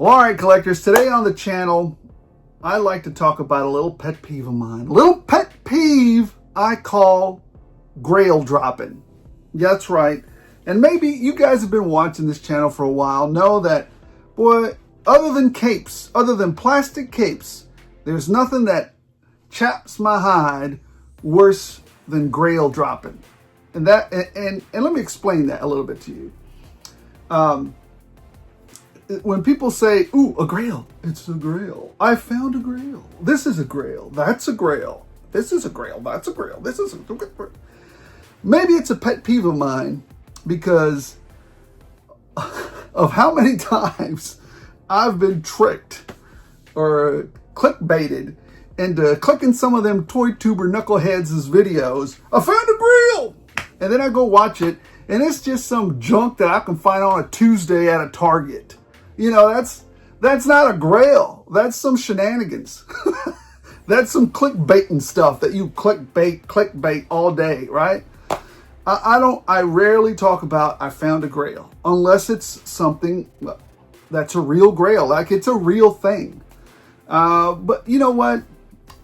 All right, collectors, today on the channel, I like to talk about a little pet peeve of mine. A little pet peeve I call grail dropping. Yeah, that's right. And maybe you guys have been watching this channel for a while, know that, boy, other than capes, other than plastic capes, there's nothing that chaps my hide worse than grail dropping. And let me explain that a little bit to you. When people say, ooh, a grail, it's a grail. I found a grail. This is a grail. That's a grail. This is a grail. That's a grail. This is a grail. Maybe it's a pet peeve of mine because of how many times I've been tricked or clickbaited into clicking some of them toy tuber knuckleheads' videos. I found a grail! And then I go watch it, and it's just some junk that I can find on a Tuesday at a Target. You know, that's not a grail. That's some shenanigans. That's some clickbaiting stuff that you clickbait all day, right? I rarely talk about I found a grail unless it's something that's a real grail, like it's a real thing. But you know what?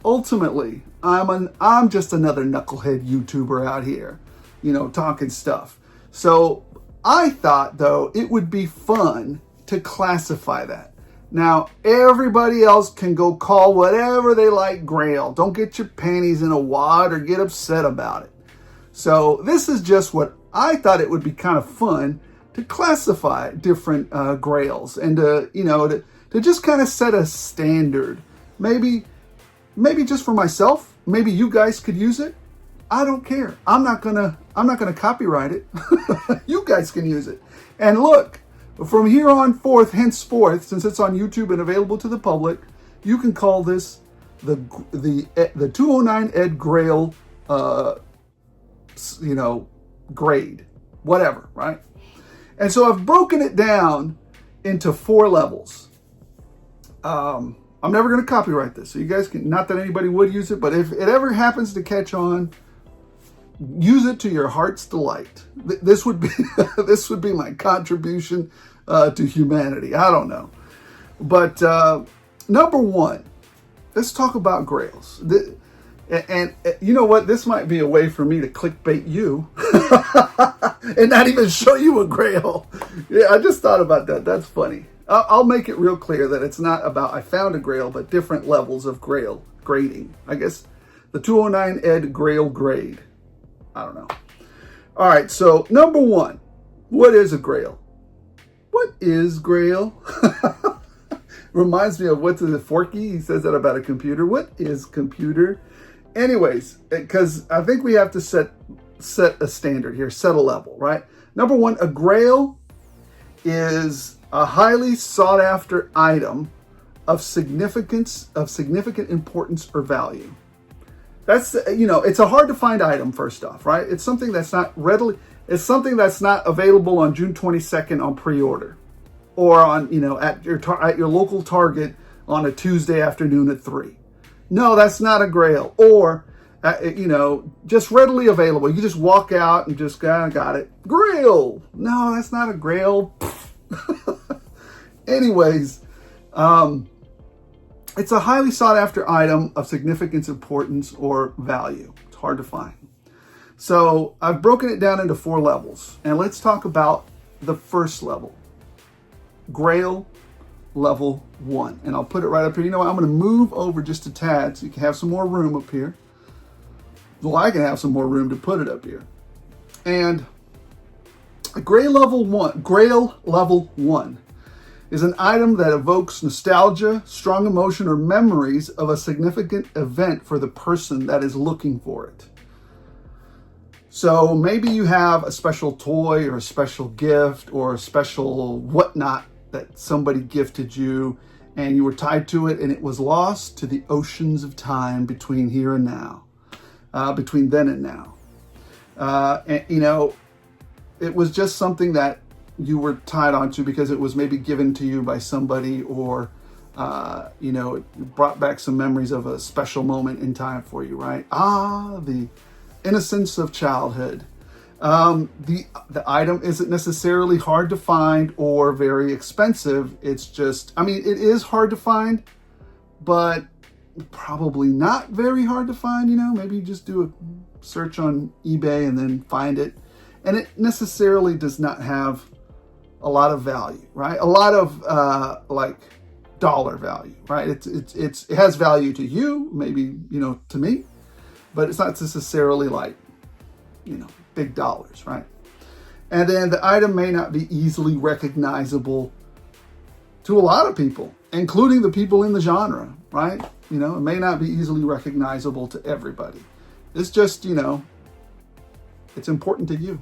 Ultimately, I'm just another knucklehead YouTuber out here, you know, talking stuff. So I thought, though, it would be fun to classify that. Now, everybody else can go call whatever they like grail. Don't get your panties in a wad or get upset about it. So this is just what I thought it would be kind of fun to classify different grails and to just kind of set a standard. Maybe just for myself. Maybe you guys could use it. I don't care. I'm not gonna copyright it. You guys can use it. And look, from here on forth, henceforth, since it's on YouTube and available to the public, you can call this the 209 Ed Grail, grade, whatever, right? And so I've broken it down into 4 levels. I'm never going to copyright this, so you guys can. Not that anybody would use it, but if it ever happens to catch on, use it to your heart's delight. This would be my contribution to humanity. I don't know. But number 1, let's talk about grails. And you know what? This might be a way for me to clickbait you and not even show you a grail. Yeah, I just thought about that. That's funny. I'll make it real clear that it's not about I found a grail, but different levels of grail grading. I guess the 209 Ed Grail grade. I don't know. All right, so number 1, what is a grail? What is grail? Reminds me of what's it, Forky? He says that about a computer. What is computer? Anyways, because I think we have to set a standard here, set a level, right? Number 1, a grail is a highly sought after item of significant importance or value. That's, it's a hard to find item, first off, right? It's something that's not available on June 22nd on pre-order or on, at your local Target on a Tuesday afternoon at 3. No, that's not a grail. Or, just readily available. You just walk out and just got it. Grail. No, that's not a grail. Anyways, it's a highly sought after item of significance, importance, or value. It's hard to find. So I've broken it down into 4 levels. And let's talk about the first level. Grail Level 1. And I'll put it right up here. You know what? I'm going to move over just a tad so you can have some more room up here. Well, I can have some more room to put it up here. And Grail Level 1 is an item that evokes nostalgia, strong emotion, or memories of a significant event for the person that is looking for it. So maybe you have a special toy or a special gift or a special whatnot that somebody gifted you and you were tied to it and it was lost to the oceans of time between here and now, between then and now. It was just something that you were tied onto because it was maybe given to you by somebody or, it brought back some memories of a special moment in time for you, right? The innocence of childhood. The item isn't necessarily hard to find or very expensive. It's just, I mean, it is hard to find, but probably not very hard to find. You know, maybe you just do a search on eBay and then find it. And it necessarily does not have a lot of value, right? A lot of like dollar value, right? It has value to you, maybe, you know, to me, but it's not necessarily like, you know, big dollars, right? And then the item may not be easily recognizable to a lot of people, including the people in the genre, right? You know, it may not be easily recognizable to everybody. It's just, you know, it's important to you.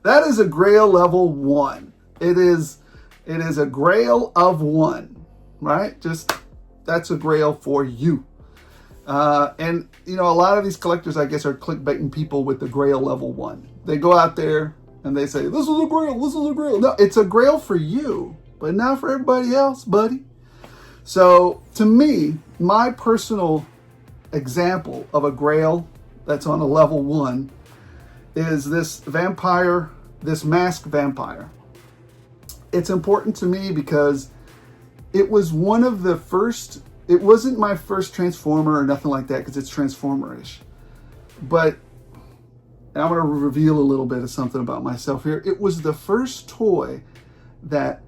That is a Grail level 1. It is a Grail of 1, right? Just, that's a Grail for you. And, you know, a lot of these collectors, I guess, are clickbaiting people with the Grail level 1. They go out there and they say, this is a Grail, this is a Grail. No, it's a Grail for you, but not for everybody else, buddy. So, to me, my personal example of a Grail that's on a level 1 is this vampire, this masked vampire. It's important to me because it was one of the first, it wasn't my first Transformer or nothing like that because it's Transformer-ish. But I'm going to reveal a little bit of something about myself here. It was the first toy that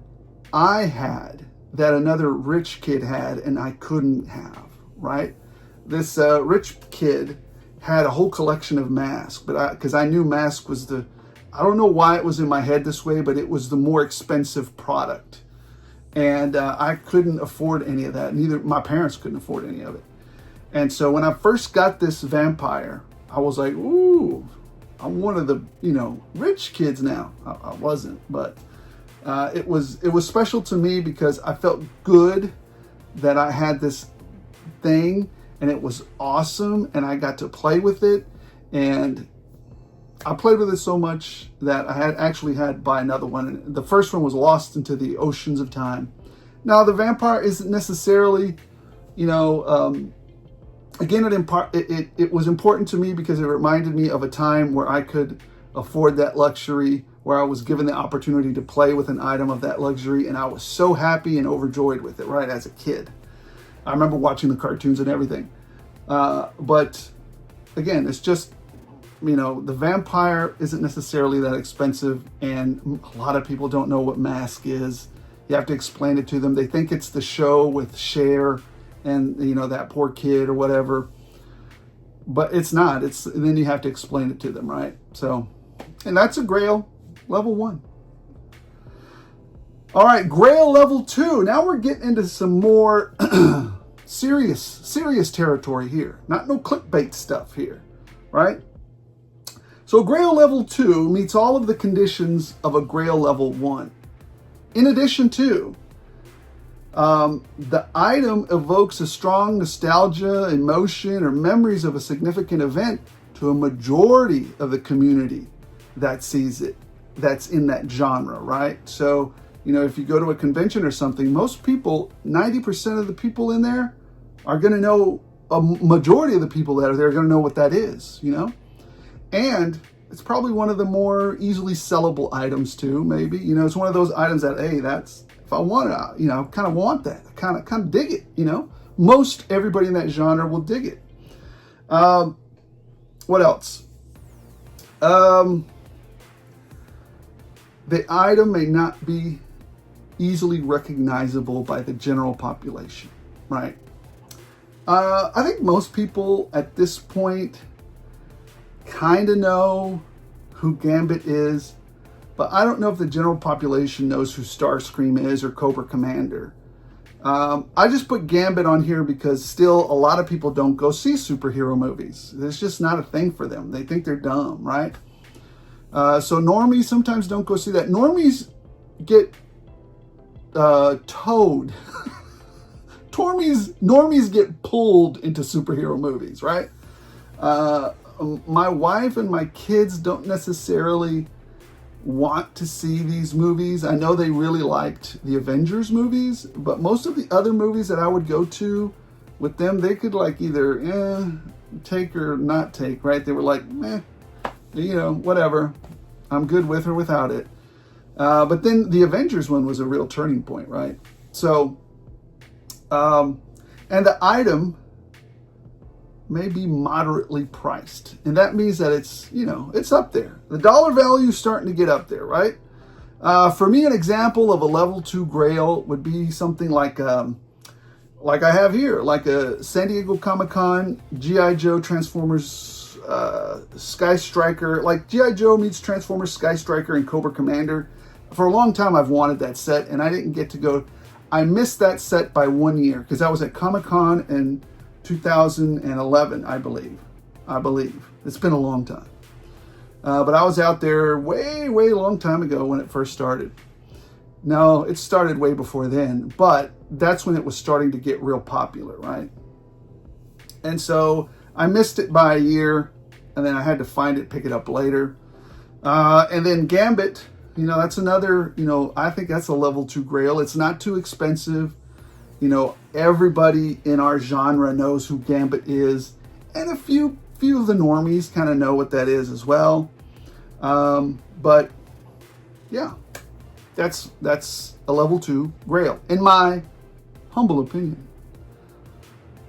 I had that another rich kid had and I couldn't have, right? This rich kid had a whole collection of masks, but because I knew mask was the, I don't know why it was in my head this way, but it was the more expensive product. And I couldn't afford any of that. Neither my parents couldn't afford any of it. And so when I first got this vampire, I was like, ooh, I'm one of the, you know, rich kids now. I wasn't, but it was special to me because I felt good that I had this thing and it was awesome and I got to play with it. And I played with it so much that I had actually had to buy another one. And the first one was lost into the oceans of time. Now, the vampire isn't necessarily, you know, again, it was important to me because it reminded me of a time where I could afford that luxury, where I was given the opportunity to play with an item of that luxury. And I was so happy and overjoyed with it, right, as a kid. I remember watching the cartoons and everything. But again, it's just, you know, the vampire isn't necessarily that expensive, and a lot of people don't know what mask is. You have to explain it to them. They think it's the show with Cher and, you know, that poor kid or whatever, but it's not. It's, and then you have to explain it to them, right? So, and that's a Grail level 1. All right, Grail level 2. Now we're getting into some more serious territory here. Not no clickbait stuff here, right? So Grail level 2 meets all of the conditions of a Grail level 1. In addition to, the item evokes a strong nostalgia, emotion, or memories of a significant event to a majority of the community that sees it, that's in that genre, right? So, you know, if you go to a convention or something, most people, 90% of the people in there are going to know, a majority of the people that are there are going to know what that is, you know? And it's probably one of the more easily sellable items too, maybe. You know, it's one of those items that, hey, that's, if I want it, you know, kind of want that. I kind of dig it, you know. Most everybody in that genre will dig it. What else? The item may not be easily recognizable by the general population, right? I think most people at this point kind of know who Gambit is, but I don't know if the general population knows who Starscream is or Cobra Commander. I just put Gambit on here because still a lot of people don't go see superhero movies. It's just not a thing for them. They think they're dumb, right? So normies sometimes don't go see that. Normies get towed. Normies get pulled into superhero movies, right? My wife and my kids don't necessarily want to see these movies. I know they really liked the Avengers movies, but most of the other movies that I would go to with them, they could like either take or not take, right? They were like, you know, whatever. I'm good with or without it. But then the Avengers one was a real turning point, right? So, and the item may be moderately priced. And that means that it's, you know, it's up there. The dollar value is starting to get up there, right? For me, an example of a level 2 Grail would be something like I have here, like a San Diego Comic-Con G.I. Joe Transformers Sky Striker, like G.I. Joe meets Transformers Sky Striker and Cobra Commander. For a long time, I've wanted that set, and I didn't get to go. I missed that set by 1 year because I was at Comic-Con in 2011, I believe. It's been a long time. But I was out there way long time ago when it first started. No, it started way before then, but that's when it was starting to get real popular, right? And so I missed it by a year, and then I had to find it, pick it up later. And then Gambit, you know, that's another, you know, I think that's a level 2 Grail. It's not too expensive. You know, everybody in our genre knows who Gambit is, and a few of the normies kind of know what that is as well. But yeah, that's a level 2 Grail, in my humble opinion.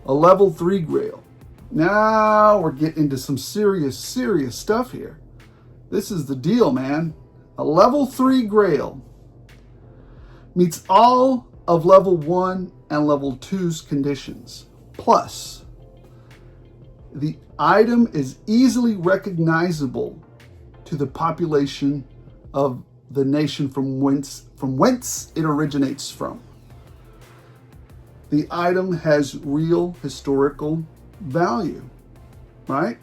A level 3 Grail. Now we're getting into some serious stuff here. This is the deal, man. A level 3 Grail meets all of level 1 and level 2's conditions. Plus, the item is easily recognizable to the population of the nation from whence it originates from. The item has real historical value, right?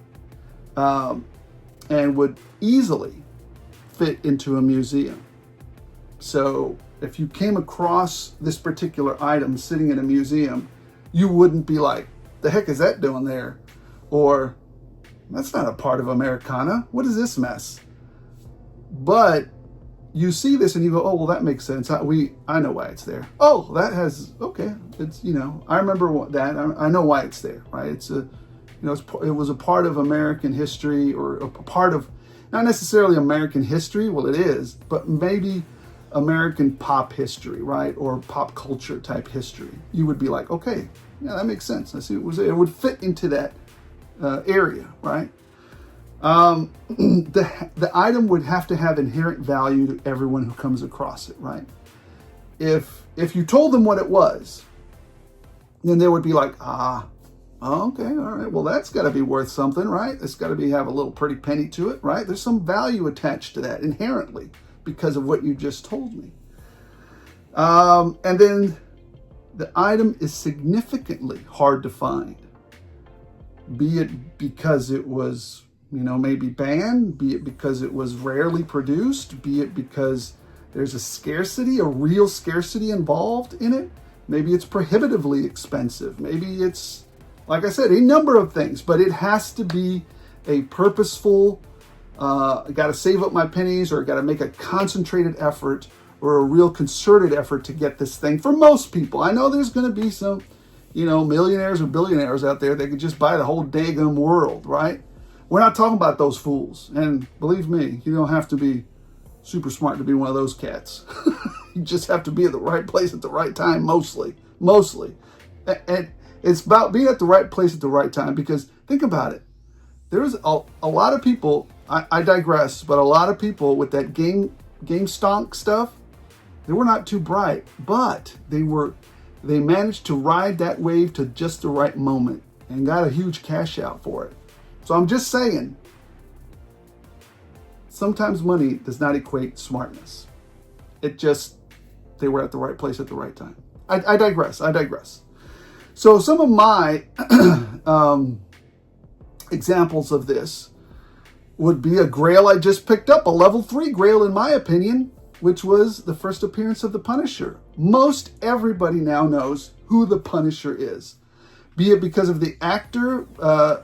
And would easily fit into a museum. So if you came across this particular item sitting in a museum, you wouldn't be like, the heck is that doing there? Or, that's not a part of Americana. What is this mess? But you see this and you go, oh, well, that makes sense. I know why it's there. Oh, that has, okay. It's, you know, I remember that. I know why it's there, right? It's a, you know, it was a part of American history, or a part of, not necessarily American history. Well, it is, but maybe American pop history, right? Or pop culture type history. You would be like, okay, yeah, that makes sense. I see it was there. It would fit into that area, right? The item would have to have inherent value to everyone who comes across it, right? If you told them what it was, then they would be like, okay, all right, well, that's got to be worth something, right? It's got to have a little pretty penny to it, right? There's some value attached to that inherently because of what you just told me. And then the item is significantly hard to find, be it because it was, you know, maybe banned, be it because it was rarely produced, be it because there's a scarcity, a real scarcity involved in it. Maybe it's prohibitively expensive. Maybe it's, like I said, a number of things, but it has to be a purposeful, I got to save up my pennies, or got to make a concentrated effort or a real concerted effort to get this thing. For most people, I know there's going to be some, you know, millionaires or billionaires out there that could just buy the whole daggum world, right? We're not talking about those fools. And believe me, you don't have to be super smart to be one of those cats. You just have to be at the right place at the right time, mostly. And it's about being at the right place at the right time, because think about it. There's a lot of people, I digress, but a lot of people with that game stonk stuff, they were not too bright, but they managed to ride that wave to just the right moment and got a huge cash out for it. So I'm just saying, sometimes money does not equate smartness. It just, they were at the right place at the right time. I digress. So some of my examples of this would be a Grail I just picked up, a level 3 Grail in my opinion, which was the first appearance of the Punisher. Most everybody now knows who the Punisher is, be it because of the actor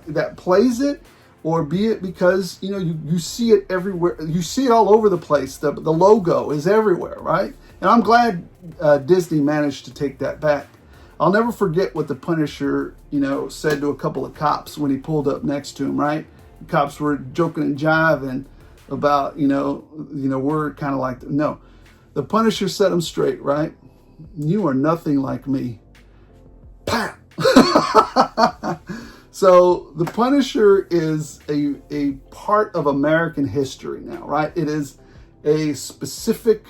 that plays it, or be it because, you know, you see it everywhere. You see it all over the place. The logo is everywhere, right? And I'm glad Disney managed to take that back. I'll never forget what the Punisher, you know, said to a couple of cops when he pulled up next to him, right? cops were joking and jiving about, we're kind of like, no. The Punisher set him straight, right? You are nothing like me. Pat! So the Punisher is a part of American history now, right? It is a specific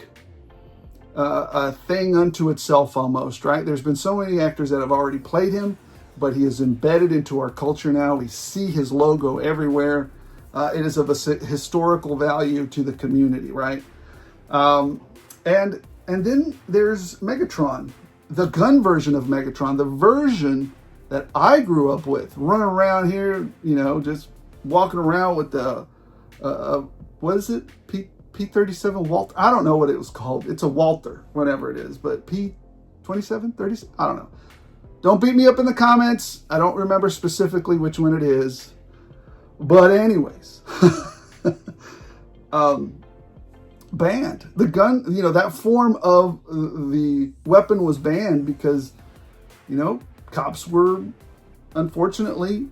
thing unto itself almost, right? There's been so many actors that have already played him, but he is embedded into our culture now. We see his logo everywhere. It is of a historical value to the community, right? And then there's Megatron, the gun version of Megatron, the version that I grew up with, running around here, just walking around with the, what is it? P-37 Walter? I don't know what it was called. It's a Walter, whatever it is, but P-27, 37? I don't know. Don't beat me up in the comments. I don't remember specifically which one it is. But anyways, banned. The gun, that form of the weapon was banned because, cops were, unfortunately,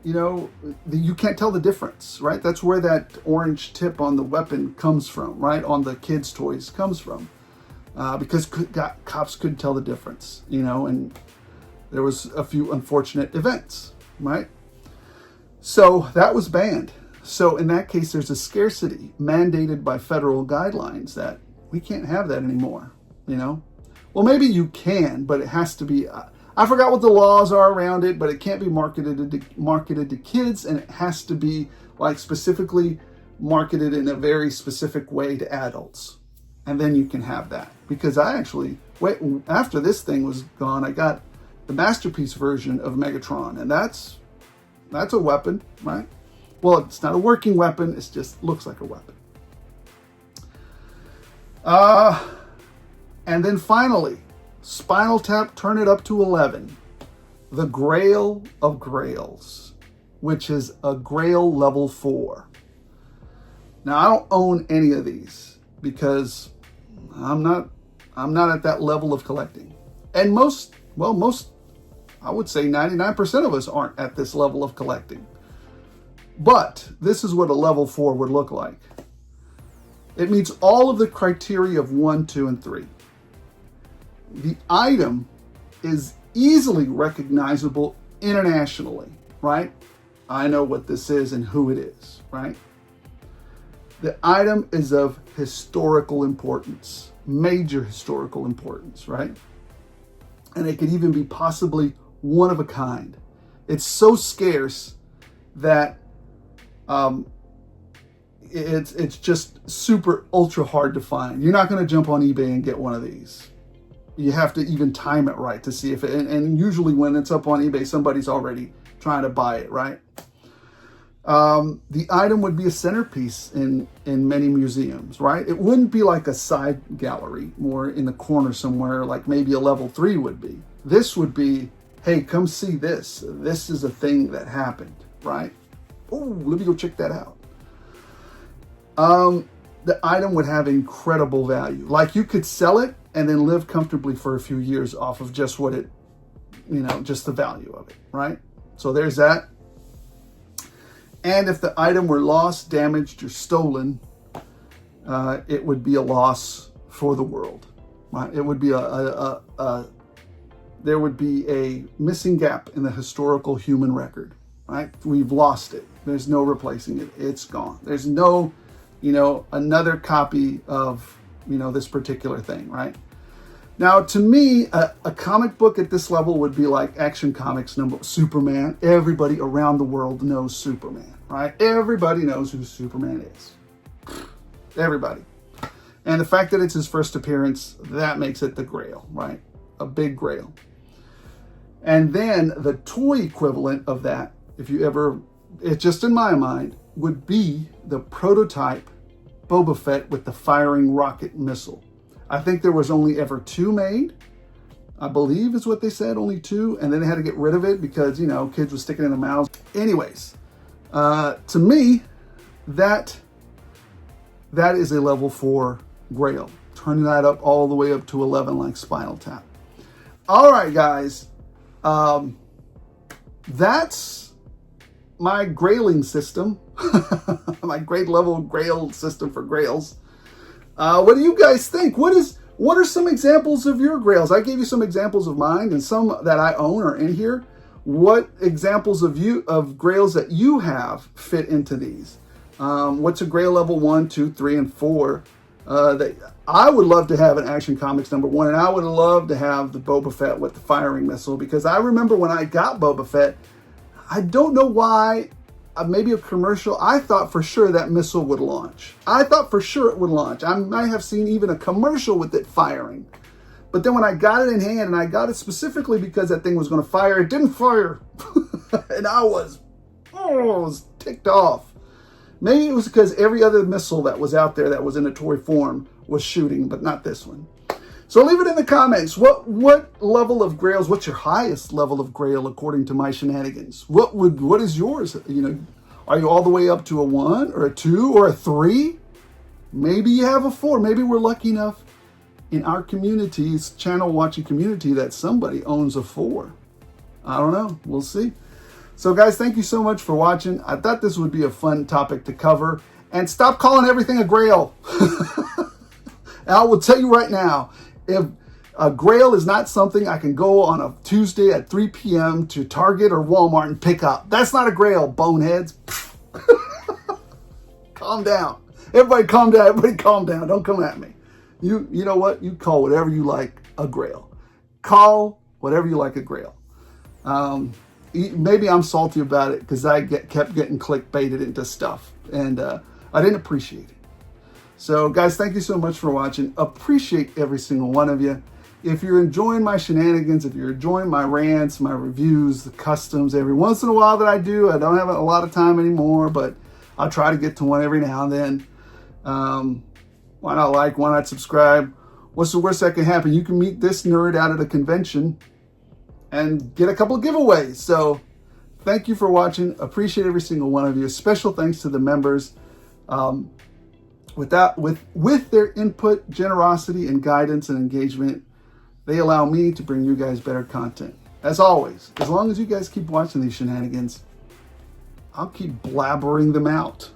you can't tell the difference, right? That's where that orange tip on the weapon comes from, right? On the kids' toys comes from, because cops couldn't tell the difference, and there was a few unfortunate events, right? So that was banned. So in that case, there's a scarcity mandated by federal guidelines that we can't have that anymore, Well, maybe you can, but it has to be, I forgot what the laws are around it, but it can't be marketed to kids, and it has to be like specifically marketed in a very specific way to adults. And then you can have that. Because I actually, after this thing was gone, I got the Masterpiece version of Megatron, and that's a weapon, right? Well, it's not a working weapon. It just looks like a weapon. And then finally, Spinal Tap, turn it up to 11. The Grail of Grails, which is a Grail Level 4. Now, I don't own any of these because I'm not at that level of collecting. And most, I would say 99% of us aren't at this level of collecting. But this is what a level 4 would look like. It meets all of the criteria of 1, 2, and 3. The item is easily recognizable internationally, right? I know what this is and who it is, right? The item is of historical importance, major historical importance, right? And it could even be possibly one of a kind. It's so scarce that it's just super ultra hard to find. You're not going to jump on eBay and get one of these. You have to even time it right to see if it, and usually when it's up on eBay, somebody's already trying to buy it, right? The item would be a centerpiece in many museums, right? It wouldn't be like a side gallery, more in the corner somewhere, like maybe a level 3 would be. This would be, hey, come see this. This is a thing that happened, right? Oh, let me go check that out. The item would have incredible value. Like you could sell it and then live comfortably for a few years off of just what it, just the value of it, right? So there's that. And if the item were lost, damaged, or stolen, it would be a loss for the world, right? It would be there would be a missing gap in the historical human record, right? We've lost it. There's no replacing it. It's gone. There's no, another copy of, this particular thing, right? Now, to me, a comic book at this level would be like Action Comics Superman. Everybody around the world knows Superman, right? Everybody knows who Superman is. Everybody. And the fact that it's his first appearance, that makes it the Grail, right? A big Grail. And then the toy equivalent of that, it's just in my mind, would be the prototype Boba Fett with the firing rocket missile. I think there was only ever 2 made, I believe is what they said, only 2. And then they had to get rid of it because, kids were sticking it in their mouths. Anyways, to me, that is a level 4 Grail. Turning that up all the way up to 11 like Spinal Tap. All right, guys. That's my grailing system. my grade level Grail system for Grails. What do you guys think? What are some examples of your Grails? I gave you some examples of mine, and some that I own are in here. What examples of Grails that you have fit into these? What's a Grail level 1, 2, 3, and 4? That I would love to have an Action Comics #1, and I would love to have the Boba Fett with the firing missile, because I remember when I got Boba Fett, I don't know why, maybe a commercial, I thought for sure that missile would launch. I thought for sure it would launch. I might have seen even a commercial with it firing. But then when I got it in hand, and I got it specifically because that thing was going to fire, it didn't fire. And I was ticked off. Maybe it was because every other missile that was out there that was in a toy form was shooting, but not this one. So leave it in the comments. What level of Grails, what's your highest level of Grail according to my shenanigans? What is yours? You know, are you all the way up to a 1 or a 2 or a 3? Maybe you have a 4. Maybe we're lucky enough in our community's channel watching community that somebody owns a 4. I don't know. We'll see. So guys, thank you so much for watching. I thought this would be a fun topic to cover. And stop calling everything a Grail. I will tell you right now, if a Grail is not something I can go on a Tuesday at 3 p.m. to Target or Walmart and pick up. That's not a Grail, boneheads. Calm down. Everybody calm down. Everybody calm down. Don't come at me. You know what? You call whatever you like a Grail. Call whatever you like a Grail. Maybe I'm salty about it because I kept getting clickbaited into stuff, and I didn't appreciate it. So guys, thank you so much for watching. Appreciate every single one of you. If you're enjoying my shenanigans, if you're enjoying my rants, my reviews, the customs, every once in a while that I do, I don't have a lot of time anymore, but I'll try to get to one every now and then. Why not like, why not subscribe? What's the worst that can happen? You can meet this nerd out at a convention and get a couple of giveaways. So thank you for watching. Appreciate every single one of you. Special thanks to the members. With their input, generosity, and guidance and engagement, they allow me to bring you guys better content. As always, as long as you guys keep watching these shenanigans, I'll keep blabbering them out.